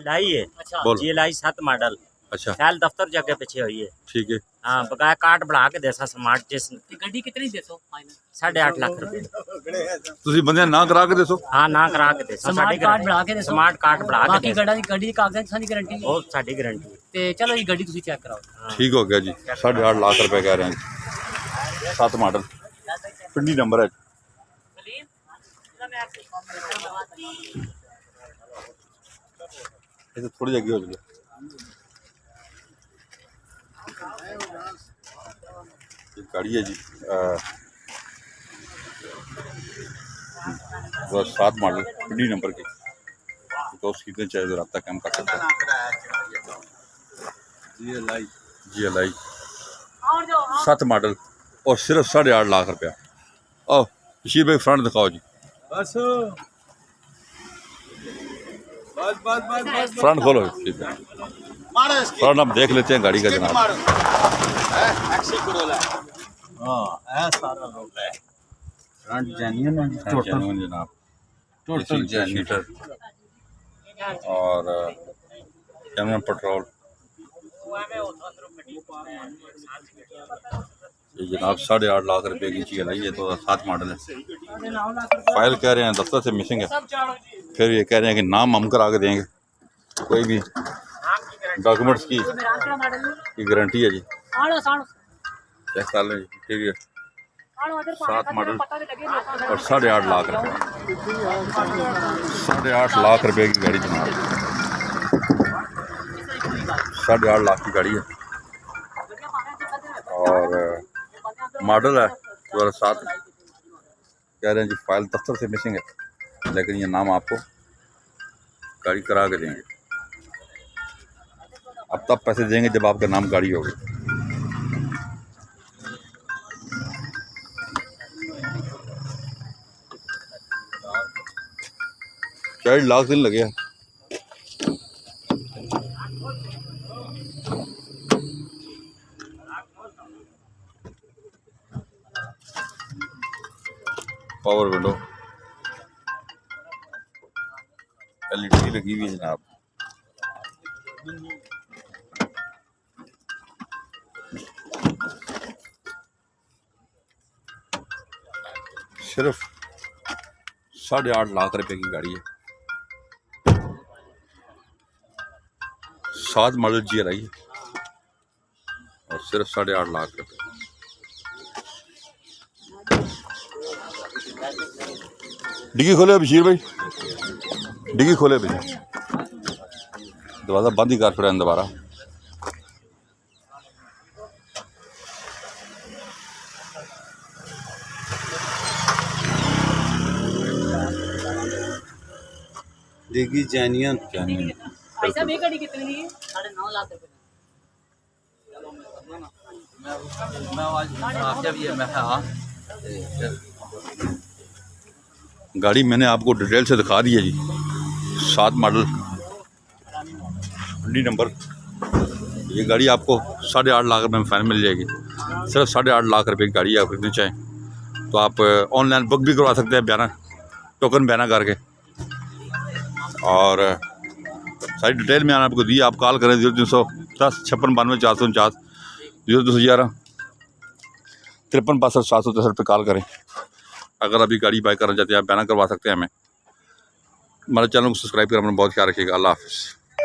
लाई है। अच्छा बोल। GLI 7 मॉडल अच्छा फैल दफ्तर जगह पीछे हुई है। ठीक है। हाँ बकाया कार्ड बढ़ा के देसा स्मार्ट जिस ते गड्डी कितनी देसो फाइनल 8.5 लाख रुपए। ਤੁਸੀਂ ਬੰਦੇ ਨਾ ਕਰਾ ਕੇ ਦੱਸੋ। हाँ ना करा के देसा स्मार्ट कार्ड बढ़ा के देसो स्मार्ट कार्ड बढ़ा के बाकी देसा गड्डी दी कागजात सारी गारंटी है बहुत साड़ी गारंटी ते चलो ये गड्डी तुसी चेक कराओ ठीक हो गया जी 8.5 लाख रुपए कह रहे हैं जी 7 मॉडल पिंडी नंबर है। ये तो थोड़ी जगह हो गई ये गाड़ी है जी 7 मॉडल पिंडी नंबर की तो सीधे चाहे तो रब्ता काम कर सकते हैं। GLI 7 मॉडल और सिर्फ 8.5 लाख रुपया। ओ बशीर भाई फ्रंट दिखाओ जी। बस बस बस बस फ्रंट खोलो फ्रंट हम देख लेते हैं गाड़ी का जनाब। हाँ सारा रोड है फ्रंट जेन्युइन है जेन्युइन जनाब टोटल शीटर और जेन्युइन पेट्रोल। ये जनाब 8.5 लाख रुपए की GLI है तो 7 मॉडल है। फाइल कह रहे हैं दफ्तर से मिसिंग है फिर ये कह रहे हैं कि नाम हम करा के देंगे कोई भी डॉक्यूमेंट्स की गारंटी है जी चेक कर लें जी ठीक है 7 मॉडल और 8.5 लाख रुपए 8.5 लाख रुपए की गाड़ी जनाब 8.5 लाख की गाड़ी है और मॉडल है 2007 कह रहे हैं जी फाइल दफ्तर से मिसिंग है लेकिन ये नाम आपको गाड़ी करा के देंगे। अब तब पैसे देंगे जब आपका नाम गाड़ी होगी। चार लाख दिन लगे हैं। पावर विंडो LED लगी हुई है जनाब। सिर्फ 8.5 लाख रुपए की गाड़ी है 7 मॉडल GLI है और सिर्फ 8.5 लाख रुपए। डिग्गी खोले बशीर भाई डिग्गी खोले भाई दरवाजा बंद ही कर छोड़ा दोबारा। देगी जेन्युइन भाई साहब ये गाड़ी कितनी की है 9.5 लाख रुपए गाड़ी मैंने आपको डिटेल से दिखा दी है जी 7 मॉडल डी नंबर। ये गाड़ी आपको 8.5 लाख रुपये में फाइनल मिल जाएगी। सिर्फ 8.5 लाख रुपए की गाड़ी आप खरीदना चाहें तो आप ऑनलाइन बुक भी करवा सकते हैं बयाना टोकन बयाना करके और सारी डिटेल में आपको दी। आप कॉल करें 0310 56 92 449 0211 53 62 763 पर कॉल करें। अगर अभी गाड़ी बाय करना चाहते हैं आप बयाना करवा सकते हैं हमें। हमारे चैनल को सब्सक्राइब कर अपना बहुत ख्याल रखिएगा। अल्लाह हाफिज़।